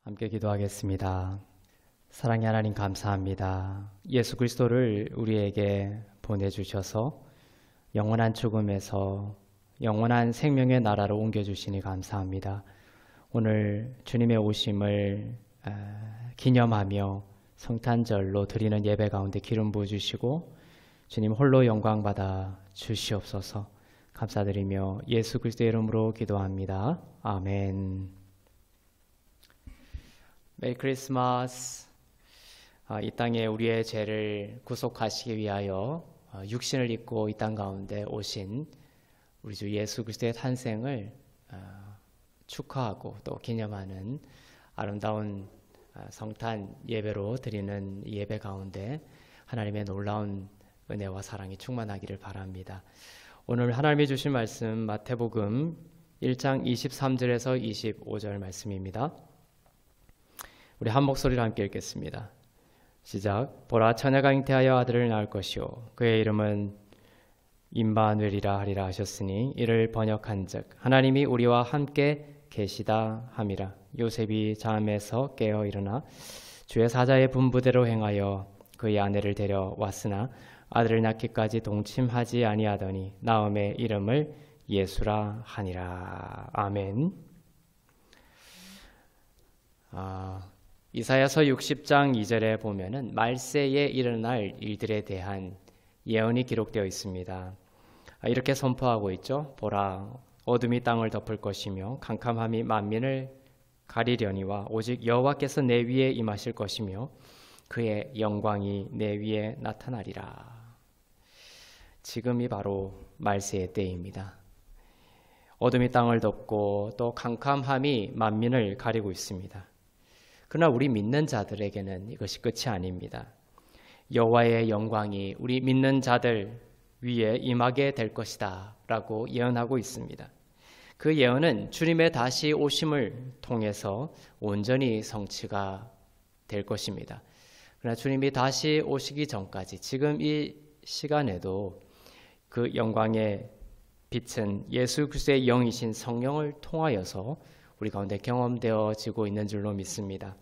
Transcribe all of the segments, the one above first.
함께 기도하겠습니다. 사랑의 하나님 감사합니다. 예수 그리스도를 우리에게 보내주셔서 영원한 죽음에서 영원한 생명의 나라로 옮겨주시니 감사합니다. 오늘 주님의 오심을 기념하며 성탄절로 드리는 예배 가운데 기름 부어주시고 주님 홀로 영광받아 주시옵소서. 감사드리며 예수 그리스도의 이름으로 기도합니다. 아멘. 메리 크리스마스. 이 땅에 우리의 죄를 구속하시기 위하여 육신을 입고 이 땅 가운데 오신 우리 주 예수 그리스도의 탄생을 축하하고 또 기념하는 아름다운 성탄 예배로 드리는 예배 가운데 하나님의 놀라운 은혜와 사랑이 충만하기를 바랍니다. 오늘 하나님이 주신 말씀 마태복음 1장 23절에서 25절 말씀입니다. 우리 한 목소리로 함께 읽겠습니다. 시작. 보라, 처녀가 잉태하여 아들을 낳을 것이요 그의 이름은 임마누엘이라 하리라 하셨으니 이를 번역한즉 하나님이 우리와 함께 계시다 함이라. 요셉이 잠에서 깨어 일어나 주의 사자의 분부대로 행하여 그의 아내를 데려왔으나 아들을 낳기까지 동침하지 아니하더니 나음의 이름을 예수라 하니라. 아멘. 이사야서 60장 2절에 보면은 말세에 일어날 일들에 대한 예언이 기록되어 있습니다. 이렇게 선포하고 있죠. 보라, 어둠이 땅을 덮을 것이며 캄캄함이 만민을 가리려니와 오직 여호와께서 내 위에 임하실 것이며 그의 영광이 내 위에 나타나리라. 지금이 바로 말세의 때입니다. 어둠이 땅을 덮고 또 캄캄함이 만민을 가리고 있습니다. 그러나 우리 믿는 자들에게는 이것이 끝이 아닙니다. 여호와의 영광이 우리 믿는 자들 위에 임하게 될 것이다 라고 예언하고 있습니다. 그 예언은 주님의 다시 오심을 통해서 온전히 성취가 될 것입니다. 그러나 주님이 다시 오시기 전까지 지금 이 시간에도 그 영광의 빛은 예수 그리스도의 영이신 성령을 통하여서 우리 가운데 경험되어지고 있는 줄로 믿습니다.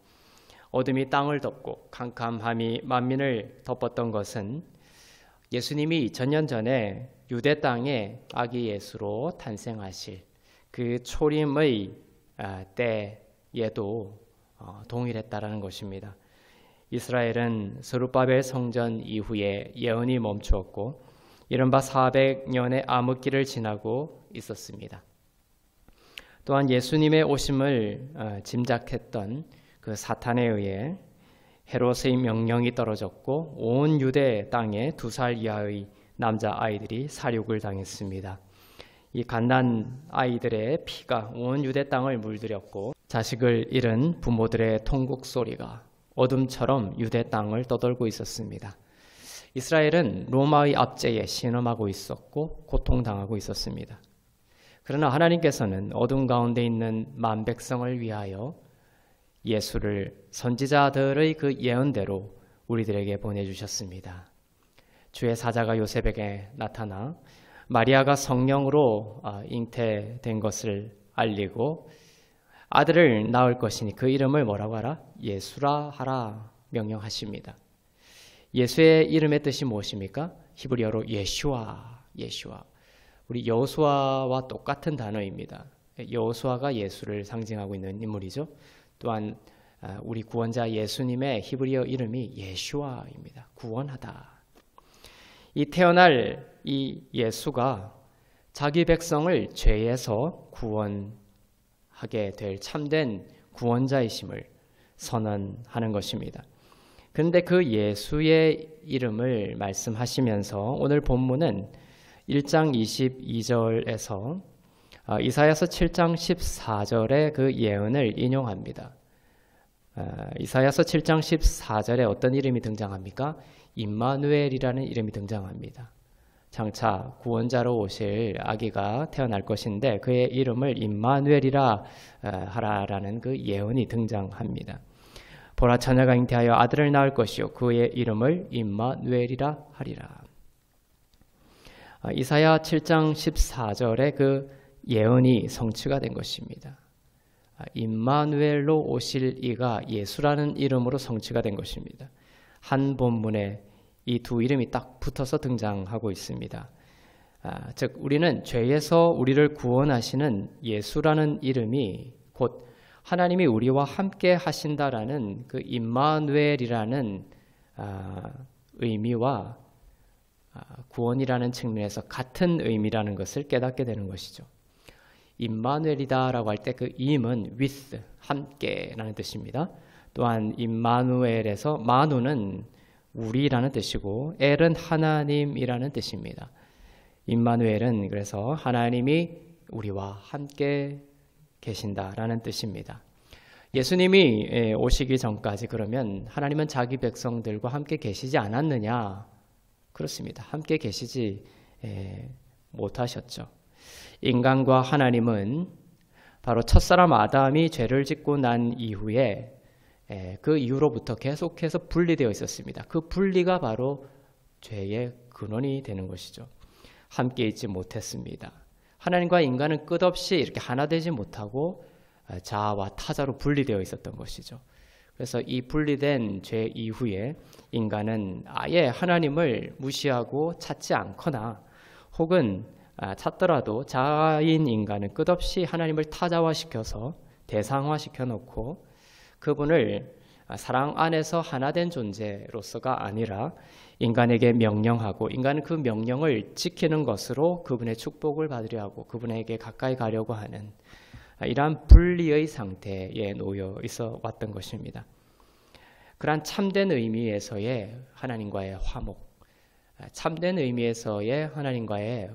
어둠이 땅을 덮고 캄캄함이 만민을 덮었던 것은 예수님이 2000년 전에 유대 땅에 아기 예수로 탄생하실 그 초림의 때에도 동일했다라는 것입니다. 이스라엘은 스룹바벨 성전 이후에 예언이 멈추었고 이른바 400년의 암흑기를 지나고 있었습니다. 또한 예수님의 오심을 짐작했던 그 사탄에 의해 헤롯의 명령이 떨어졌고 온 유대 땅에 2살 이하의 남자 아이들이 살육을 당했습니다. 이 갓난 아이들의 피가 온 유대 땅을 물들였고 자식을 잃은 부모들의 통곡 소리가 어둠처럼 유대 땅을 떠돌고 있었습니다. 이스라엘은 로마의 압제에 신음하고 있었고 고통당하고 있었습니다. 그러나 하나님께서는 어둠 가운데 있는 만백성을 위하여 예수를 선지자들의 그 예언대로 우리들에게 보내주셨습니다. 주의 사자가 요셉에게 나타나 마리아가 성령으로 잉태된 것을 알리고 아들을 낳을 것이니 그 이름을 뭐라고 하라? 예수라 하라 명령하십니다. 예수의 이름의 뜻이 무엇입니까? 히브리어로 예슈아. 우리 여호수아와 똑같은 단어입니다. 여호수아가 예수를 상징하고 있는 인물이죠. 또한 우리 구원자 예수님의 히브리어 이름이 예슈아입니다. 구원하다. 이 태어날 이 예수가 자기 백성을 죄에서 구원하게 될 참된 구원자이심을 선언하는 것입니다. 그런데 그 예수의 이름을 말씀하시면서 오늘 본문은 1장 22절에서 이사야서 7장 14절의 그 예언을 인용합니다. 이사야서 7장 14절에 어떤 이름이 등장합니까? 임마누엘이라는 이름이 등장합니다. 장차 구원자로 오실 아기가 태어날 것인데 그의 이름을 임마누엘이라 하라라는 그 예언이 등장합니다. 보라, 처녀가 잉태하여 아들을 낳을 것이요 그의 이름을 임마누엘이라 하리라. 이사야 7장 14절에 그 예언이 성취가 된 것입니다. 임마누엘로 오실 이가 예수라는 이름으로 성취가 된 것입니다. 한 본문에 이 두 이름이 딱 붙어서 등장하고 있습니다. 즉 우리는 죄에서 우리를 구원하시는 예수라는 이름이 곧 하나님이 우리와 함께 하신다라는 그 임마누엘이라는 의미와 구원이라는 측면에서 같은 의미라는 것을 깨닫게 되는 것이죠. 임마누엘이다라고 할 때 그 임은 with, 함께라는 뜻입니다. 또한 임마누엘에서 마누는 우리라는 뜻이고 엘은 하나님이라는 뜻입니다. 임마누엘은 그래서 하나님이 우리와 함께 계신다라는 뜻입니다. 예수님이 오시기 전까지 그러면 하나님은 자기 백성들과 함께 계시지 않았느냐? 그렇습니다. 함께 계시지 못하셨죠. 인간과 하나님은 바로 첫사람 아담이 죄를 짓고 난 이후에 그 이후로부터 계속해서 분리되어 있었습니다. 그 분리가 바로 죄의 근원이 되는 것이죠. 함께 있지 못했습니다. 하나님과 인간은 끝없이 이렇게 하나 되지 못하고 자아와 타자로 분리되어 있었던 것이죠. 그래서 이 분리된 죄 이후에 인간은 아예 하나님을 무시하고 찾지 않거나 혹은 찾더라도 자아인 인간은 끝없이 하나님을 타자화시켜서 대상화시켜 놓고 그분을 사랑 안에서 하나된 존재로서가 아니라 인간에게 명령하고 인간은 그 명령을 지키는 것으로 그분의 축복을 받으려 하고 그분에게 가까이 가려고 하는 이러한 분리의 상태에 놓여 있어 왔던 것입니다. 그러한 참된 의미에서의 하나님과의 화목, 참된 의미에서의 하나님과의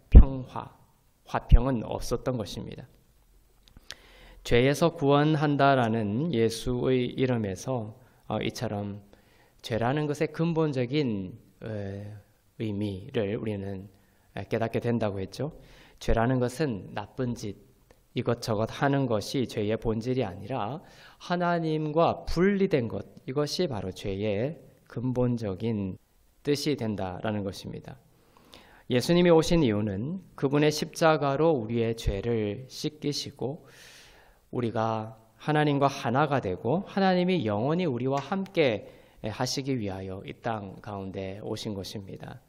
평화, 화평은 없었던 것입니다. 죄에서 구원한다라는 예수의 이름에서 이처럼 죄라는 것의 근본적인 의미를 우리는 깨닫게 된다고 했죠. 죄라는 것은 나쁜 짓, 이것저것 하는 것이 죄의 본질이 아니라 하나님과 분리된 것, 이것이 바로 죄의 근본적인 뜻이 된다라는 것입니다. 예수님이 오신 이유는 그분의 십자가로 우리의 죄를 씻기시고 우리가 하나님과 하나가 되고 하나님이 영원히 우리와 함께 하시기 위하여 이 땅 가운데 오신 것입니다.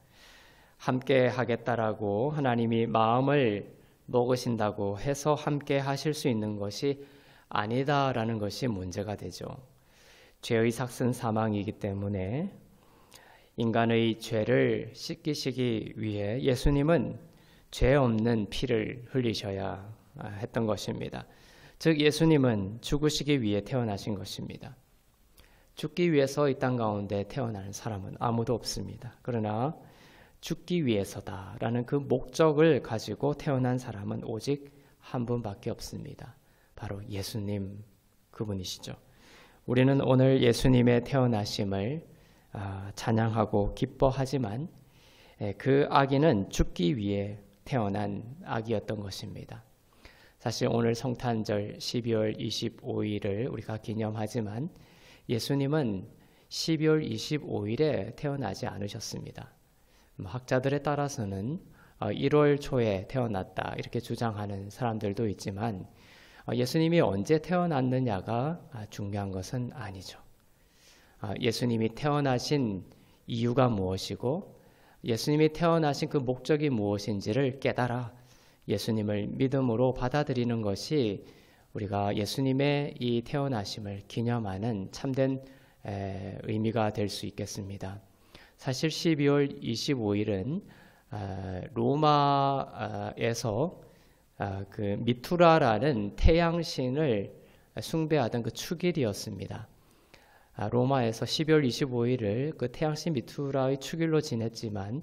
함께 하겠다라고 하나님이 마음을 먹으신다고 해서 함께 하실 수 있는 것이 아니다라는 것이 문제가 되죠. 죄의 삭은 사망이기 때문에 인간의 죄를 씻기시기 위해 예수님은 죄 없는 피를 흘리셔야 했던 것입니다. 즉 예수님은 죽으시기 위해 태어나신 것입니다. 죽기 위해서 이 땅 가운데 태어나는 사람은 아무도 없습니다. 그러나 죽기 위해서다라는 그 목적을 가지고 태어난 사람은 오직 한 분밖에 없습니다. 바로 예수님 그분이시죠. 우리는 오늘 예수님의 태어나심을 찬양하고 기뻐하지만 그 아기는 죽기 위해 태어난 아기였던 것입니다. 사실 오늘 성탄절 12월 25일을 우리가 기념하지만 예수님은 12월 25일에 태어나지 않으셨습니다. 학자들에 따라서는 1월 초에 태어났다 이렇게 주장하는 사람들도 있지만 예수님이 언제 태어났느냐가 중요한 것은 아니죠. 예수님이 태어나신 이유가 무엇이고 예수님이 태어나신 그 목적이 무엇인지를 깨달아 예수님을 믿음으로 받아들이는 것이 우리가 예수님의 이 태어나심을 기념하는 참된 의미가 될 수 있겠습니다. 사실 12월 25일은 로마에서 그 미투라라는 태양신을 숭배하던 그 축일이었습니다. 로마에서 12월 25일을 그 태양신 미투라의 축일로 지냈지만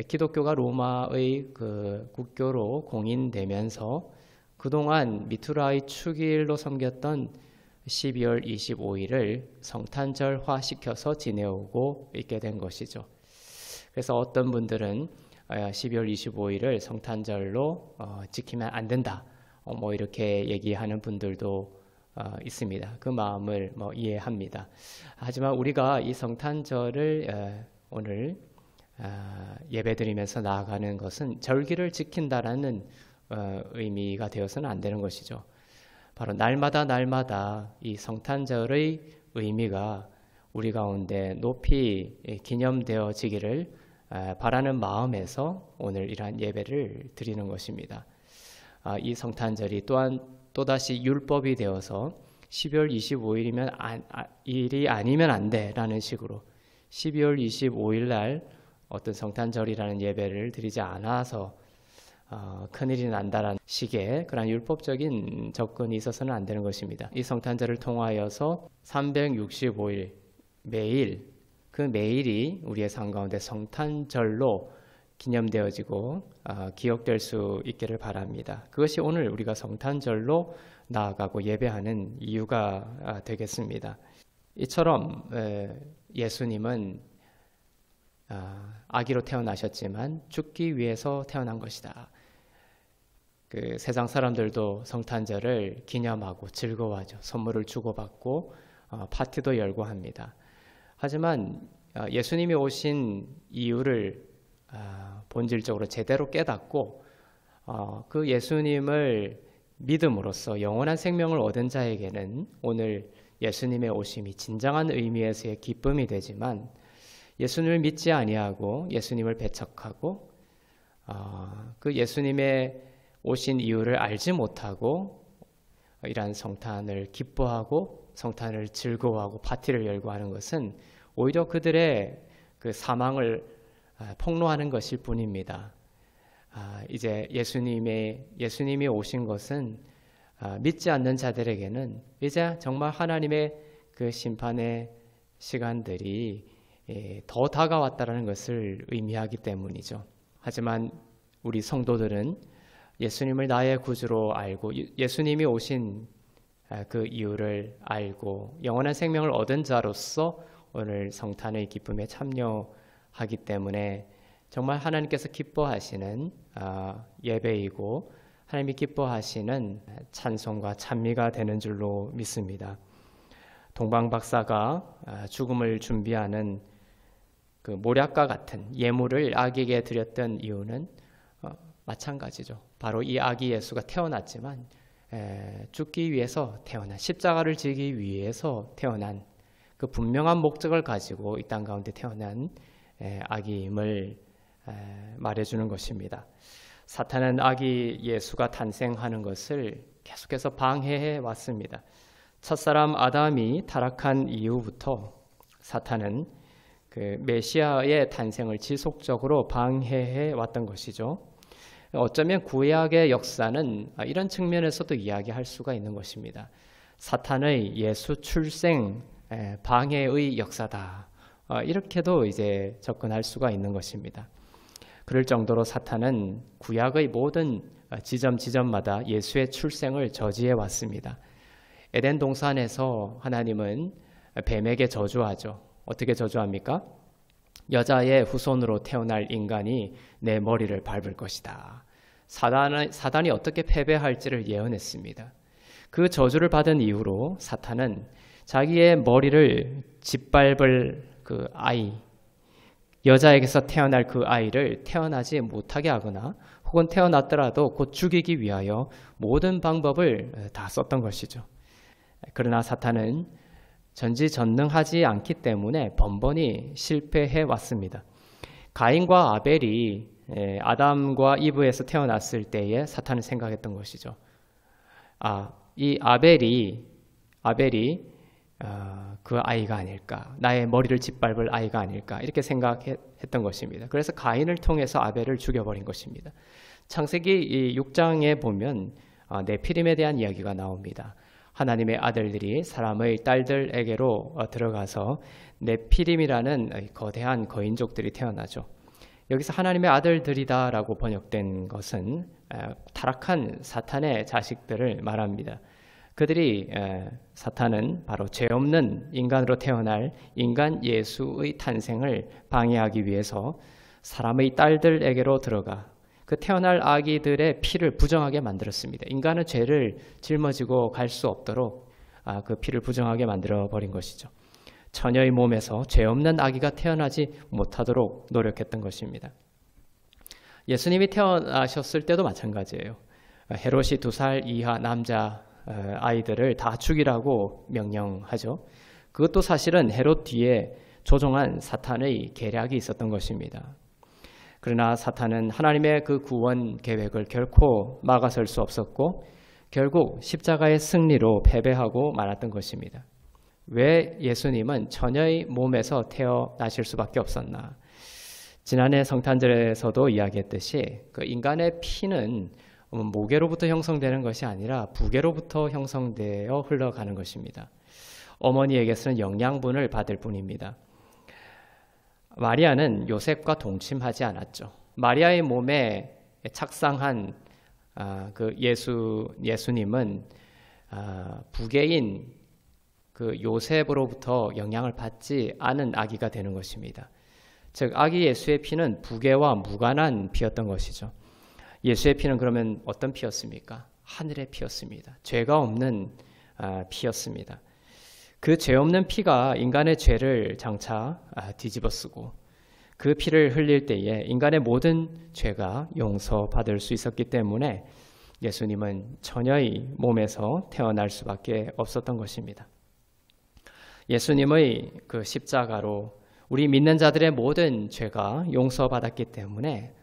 기독교가 로마의 그 국교로 공인되면서 그동안 미투라의 축일로 섬겼던 12월 25일을 성탄절화 시켜서 지내오고 있게 된 것이죠. 그래서 어떤 분들은 12월 25일을 성탄절로 지키면 안 된다. 뭐 이렇게 얘기하는 분들도 있습니다. 그 마음을 이해합니다. 하지만 우리가 이 성탄절을 오늘 예배드리면서 나아가는 것은 절기를 지킨다라는 의미가 되어서는 안 되는 것이죠. 바로 날마다 이 성탄절의 의미가 우리 가운데 높이 기념되어지기를 바라는 마음에서 오늘 이러한 예배를 드리는 것입니다. 이 성탄절이 또한 또다시 율법이 되어서 12월 25일이면 일이 아니면 안 돼라는 식으로 12월 25일 날 어떤 성탄절이라는 예배를 드리지 않아서 큰일이 난다라는 식의 그런 율법적인 접근이 있어서는 안 되는 것입니다. 이 성탄절을 통하여서 365일 매일 그 매일이 우리의 삶 가운데 성탄절로 기념되어지고 기억될 수 있기를 바랍니다. 그것이 오늘 우리가 성탄절로 나아가고 예배하는 이유가 되겠습니다. 이처럼 예수님은 아기로 태어나셨지만 죽기 위해서 태어난 것이다. 그 세상 사람들도 성탄절을 기념하고 즐거워하죠. 선물을 주고받고 파티도 열고 합니다. 하지만 예수님이 오신 이유를 본질적으로 제대로 깨닫고 그 예수님을 믿음으로써 영원한 생명을 얻은 자에게는 오늘 예수님의 오심이 진정한 의미에서의 기쁨이 되지만 예수님을 믿지 아니하고 예수님을 배척하고 그 예수님의 오신 이유를 알지 못하고 이러한 성탄을 기뻐하고 성탄을 즐거워하고 파티를 열고 하는 것은 오히려 그들의 그 사망을 폭로하는 것일 뿐입니다. 이제 예수님이 오신 것은 믿지 않는 자들에게는 이제 정말 하나님의 그 심판의 시간들이 더 다가왔다는 것을 의미하기 때문이죠. 하지만 우리 성도들은 예수님을 나의 구주로 알고 예수님이 오신 그 이유를 알고 영원한 생명을 얻은 자로서 오늘 성탄의 기쁨에 참여하기 때문에 정말 하나님께서 기뻐하시는 예배이고 하나님이 기뻐하시는 찬송과 찬미가 되는 줄로 믿습니다. 동방 박사가 죽음을 준비하는 그 모략과 같은 예물을 아기에게 드렸던 이유는 마찬가지죠. 바로 이 아기 예수가 태어났지만 죽기 위해서 태어난, 십자가를 지기 위해서 태어난 그 분명한 목적을 가지고 이 땅 가운데 태어난 아기임을 말해주는 것입니다. 사탄은 아기 예수가 탄생하는 것을 계속해서 방해해 왔습니다. 첫사람 아담이 타락한 이후부터 사탄은 그 메시아의 탄생을 지속적으로 방해해 왔던 것이죠. 어쩌면 구약의 역사는 이런 측면에서도 이야기할 수가 있는 것입니다. 사탄의 예수 출생 방해의 역사다. 이렇게도 이제 접근할 수가 있는 것입니다. 그럴 정도로 사탄은 구약의 모든 지점마다 예수의 출생을 저지해 왔습니다. 에덴 동산에서 하나님은 뱀에게 저주하죠. 어떻게 저주합니까? 여자의 후손으로 태어날 인간이 내 머리를 밟을 것이다. 사단이 어떻게 패배할지를 예언했습니다. 그 저주를 받은 이후로 사탄은 자기의 머리를 짓밟을 그 아이, 여자에게서 태어날 그 아이를 태어나지 못하게 하거나 혹은 태어났더라도 곧 죽이기 위하여 모든 방법을 다 썼던 것이죠. 그러나 사탄은 전지전능하지 않기 때문에 번번이 실패해 왔습니다. 가인과 아벨이 아담과 이브에서 태어났을 때에 사탄은 생각했던 것이죠. 이 아벨이 그 아이가 아닐까, 나의 머리를 짓밟을 아이가 아닐까 이렇게 생각했던 것입니다. 그래서 가인을 통해서 아벨을 죽여버린 것입니다. 창세기 6장에 보면 네피림에 대한 이야기가 나옵니다. 하나님의 아들들이 사람의 딸들에게로 들어가서 네피림이라는 거대한 거인족들이 태어나죠. 여기서 하나님의 아들들이다라고 번역된 것은 타락한 사탄의 자식들을 말합니다. 사탄은 바로 죄 없는 인간으로 태어날 인간 예수의 탄생을 방해하기 위해서 사람의 딸들에게로 들어가 그 태어날 아기들의 피를 부정하게 만들었습니다. 인간은 죄를 짊어지고 갈 수 없도록 그 피를 부정하게 만들어버린 것이죠. 처녀의 몸에서 죄 없는 아기가 태어나지 못하도록 노력했던 것입니다. 예수님이 태어나셨을 때도 마찬가지예요. 헤롯이 2살 이하 남자 아이들을 다 죽이라고 명령하죠. 그것도 사실은 헤롯 뒤에 조종한 사탄의 계략이 있었던 것입니다. 그러나 사탄은 하나님의 그 구원 계획을 결코 막아설 수 없었고 결국 십자가의 승리로 패배하고 말았던 것입니다. 왜 예수님은 처녀의 몸에서 태어나실 수밖에 없었나? 지난해 성탄절에서도 이야기했듯이 그 인간의 피는 모계로부터 형성되는 것이 아니라 부계로부터 형성되어 흘러가는 것입니다. 어머니에게서는 영양분을 받을 뿐입니다. 마리아는 요셉과 동침하지 않았죠. 마리아의 몸에 착상한 그 예수님은 부계인 그 요셉으로부터 영향을 받지 않은 아기가 되는 것입니다. 즉 아기 예수의 피는 부계와 무관한 피였던 것이죠. 예수의 피는 그러면 어떤 피였습니까? 하늘의 피였습니다. 죄가 없는 피였습니다. 그 죄 없는 피가 인간의 죄를 장차 뒤집어쓰고 그 피를 흘릴 때에 인간의 모든 죄가 용서받을 수 있었기 때문에 예수님은 처녀의 몸에서 태어날 수밖에 없었던 것입니다. 예수님의 그 십자가로 우리 믿는 자들의 모든 죄가 용서받았기 때문에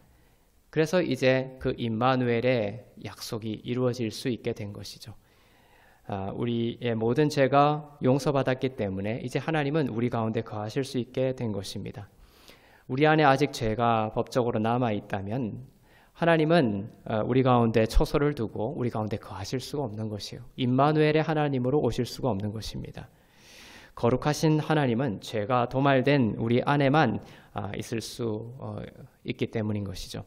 그래서 이제 그 임마누엘의 약속이 이루어질 수 있게 된 것이죠. 우리의 모든 죄가 용서받았기 때문에 이제 하나님은 우리 가운데 거하실 수 있게 된 것입니다. 우리 안에 아직 죄가 법적으로 남아있다면 하나님은 우리 가운데 처소를 두고 우리 가운데 거하실 수가 없는 것이요. 임마누엘의 하나님으로 오실 수가 없는 것입니다. 거룩하신 하나님은 죄가 도말된 우리 안에만 있을 수 있기 때문인 것이죠.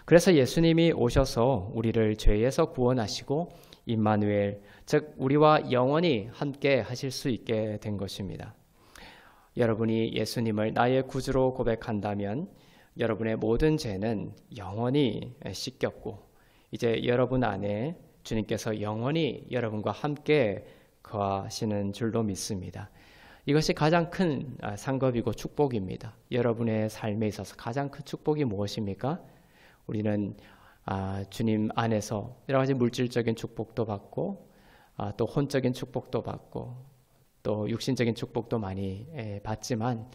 그래서 예수님이 오셔서 우리를 죄에서 구원하시고 임마누엘, 즉 우리와 영원히 함께 하실 수 있게 된 것입니다. 여러분이 예수님을 나의 구주로 고백한다면 여러분의 모든 죄는 영원히 씻겼고 이제 여러분 안에 주님께서 영원히 여러분과 함께 거하시는 줄로 믿습니다. 이것이 가장 큰 상급이고 축복입니다. 여러분의 삶에 있어서 가장 큰 축복이 무엇입니까? 우리는 주님 안에서 여러 가지 물질적인 축복도 받고 또 혼적인 축복도 받고 또 육신적인 축복도 많이 받지만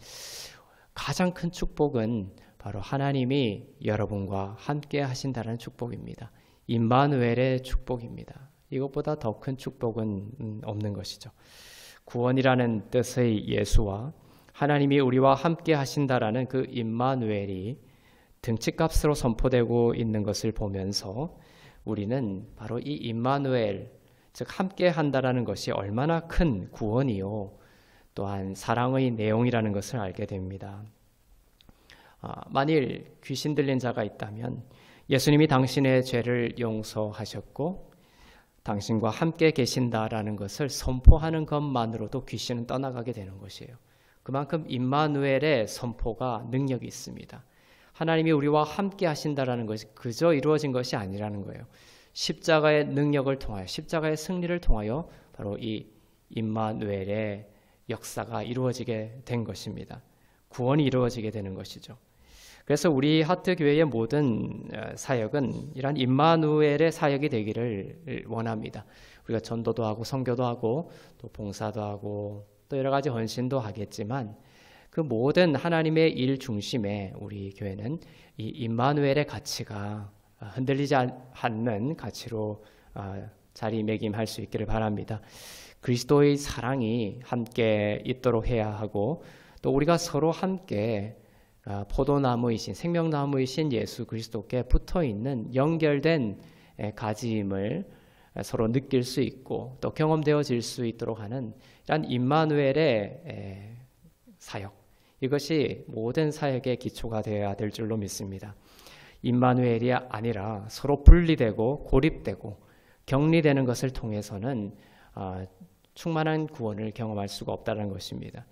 가장 큰 축복은 바로 하나님이 여러분과 함께 하신다는 축복입니다. 임마누엘의 축복입니다. 이것보다 더 큰 축복은 없는 것이죠. 구원이라는 뜻의 예수와 하나님이 우리와 함께 하신다라는 그 임마누엘이 등치값으로 선포되고 있는 것을 보면서 우리는 바로 이 임마누엘, 즉 함께 한다라는 것이 얼마나 큰 구원이요 또한 사랑의 내용이라는 것을 알게 됩니다. 만일 귀신 들린 자가 있다면 예수님이 당신의 죄를 용서하셨고 당신과 함께 계신다라는 것을 선포하는 것만으로도 귀신은 떠나가게 되는 것이에요. 그만큼 임마누엘의 선포가 능력이 있습니다. 하나님이 우리와 함께 하신다라는 것이 그저 이루어진 것이 아니라는 거예요. 십자가의 능력을 통하여, 십자가의 승리를 통하여 바로 이 임마누엘의 역사가 이루어지게 된 것입니다. 구원이 이루어지게 되는 것이죠. 그래서 우리 하트교회의 모든 사역은 이러한 임마누엘의 사역이 되기를 원합니다. 우리가 전도도 하고 선교도 하고 또 봉사도 하고 또 여러 가지 헌신도 하겠지만 그 모든 하나님의 일 중심에 우리 교회는 이 임마누엘의 가치가 흔들리지 않는 가치로 자리매김할 수 있기를 바랍니다. 그리스도의 사랑이 함께 있도록 해야 하고 또 우리가 서로 함께 포도나무이신 생명나무이신 예수 그리스도께 붙어있는 연결된 가짐을 서로 느낄 수 있고 또 경험되어질 수 있도록 하는 이런 임마누엘의 사역, 이것이 모든 사역의 기초가 되어야 될 줄로 믿습니다. 임마누엘이 아니라 서로 분리되고 고립되고 격리되는 것을 통해서는 충만한 구원을 경험할 수가 없다는 것입니다.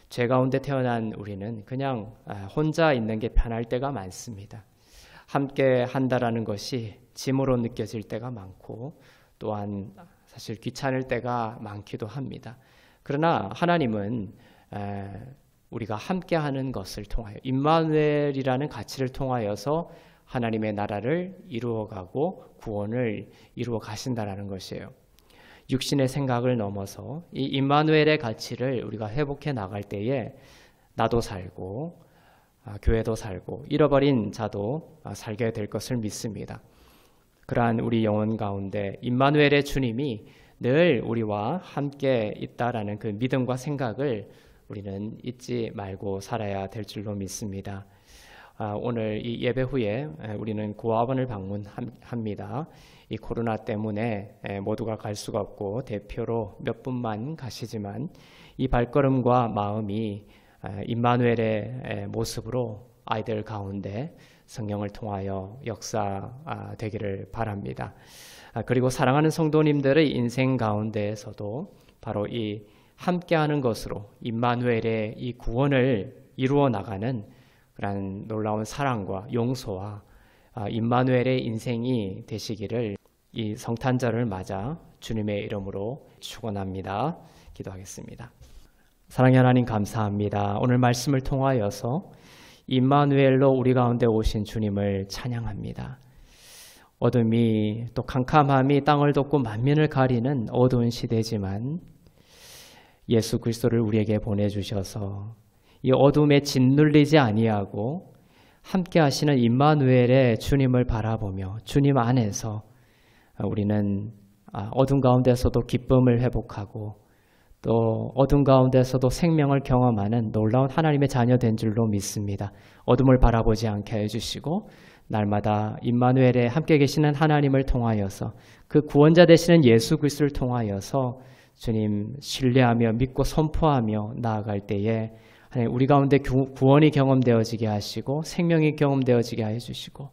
죄 가운데 태어난 우리는 그냥 혼자 있는 게 편할 때가 많습니다. 함께 한다라는 것이 짐으로 느껴질 때가 많고 또한 사실 귀찮을 때가 많기도 합니다. 그러나 하나님은 우리가 함께하는 것을 통하여 임마누엘이라는 가치를 통하여서 하나님의 나라를 이루어가고 구원을 이루어 가신다라는 것이에요. 육신의 생각을 넘어서 이 임마누엘의 가치를 우리가 회복해 나갈 때에 나도 살고 교회도 살고 잃어버린 자도 살게 될 것을 믿습니다. 그러한 우리 영혼 가운데 임마누엘의 주님이 늘 우리와 함께 있다라는 그 믿음과 생각을 우리는 잊지 말고 살아야 될 줄로 믿습니다. 오늘 이 예배 후에 우리는 고아원을 방문합니다. 이 코로나 때문에 모두가 갈 수가 없고 대표로 몇 분만 가시지만 이 발걸음과 마음이 임마누엘의 모습으로 아이들 가운데 성령을 통하여 역사되기를 바랍니다. 그리고 사랑하는 성도님들의 인생 가운데에서도 바로 이 함께하는 것으로 임마누엘의 이 구원을 이루어 나가는 그런 놀라운 사랑과 용서와 임마누엘의 인생이 되시기를 이 성탄절을 맞아 주님의 이름으로 축원합니다. 기도하겠습니다. 사랑의 하나님 감사합니다. 오늘 말씀을 통하여서 임마누엘로 우리 가운데 오신 주님을 찬양합니다. 어둠이 또 캄캄함이 땅을 덮고 만민을 가리는 어두운 시대지만 예수 그리스도를 우리에게 보내주셔서 이 어둠에 짓눌리지 아니하고 함께 하시는 임마누엘의 주님을 바라보며 주님 안에서 우리는 어둠 가운데서도 기쁨을 회복하고 또 어둠 가운데서도 생명을 경험하는 놀라운 하나님의 자녀 된 줄로 믿습니다. 어둠을 바라보지 않게 해주시고 날마다 임마누엘에 함께 계시는 하나님을 통하여서 그 구원자 되시는 예수 그리스도를 통하여서 주님 신뢰하며 믿고 선포하며 나아갈 때에 하나님 우리 가운데 구원이 경험되어지게 하시고 생명이 경험되어지게 해주시고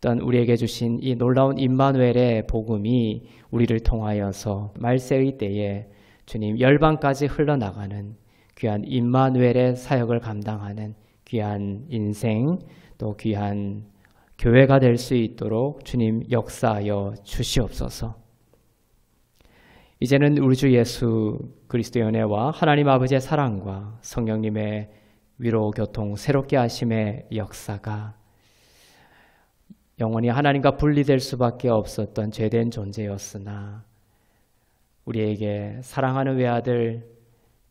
또한 우리에게 주신 이 놀라운 임마누엘의 복음이 우리를 통하여서 말세의 때에 주님 열방까지 흘러나가는 귀한 임마누엘의 사역을 감당하는 귀한 인생 또 귀한 교회가 될 수 있도록 주님 역사하여 주시옵소서. 이제는 우리 주 예수 그리스도의 은혜와 하나님 아버지의 사랑과 성령님의 위로 교통 새롭게 하심의 역사가 영원히 하나님과 분리될 수밖에 없었던 죄된 존재였으나 우리에게 사랑하는 외아들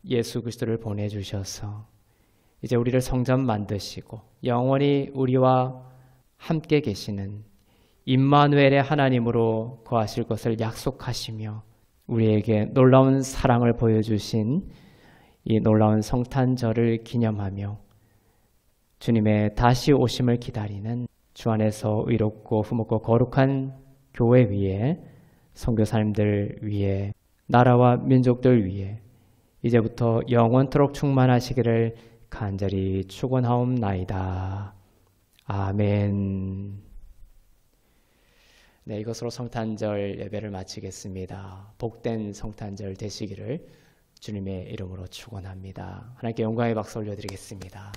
예수 그리스도를 보내주셔서 이제 우리를 성전 만드시고 영원히 우리와 함께 계시는 임마누엘의 하나님으로 거하실 것을 약속하시며 우리에게 놀라운 사랑을 보여주신 이 놀라운 성탄절을 기념하며 주님의 다시 오심을 기다리는 주 안에서 의롭고 흐뭇고 거룩한 교회 위에 선교사님들 위에 나라와 민족들 위에 이제부터 영원토록 충만하시기를 간절히 축원하옵나이다. 아멘. 네, 이것으로 성탄절 예배를 마치겠습니다. 복된 성탄절 되시기를 주님의 이름으로 축원합니다. 하나님께 영광의 박수 올려드리겠습니다.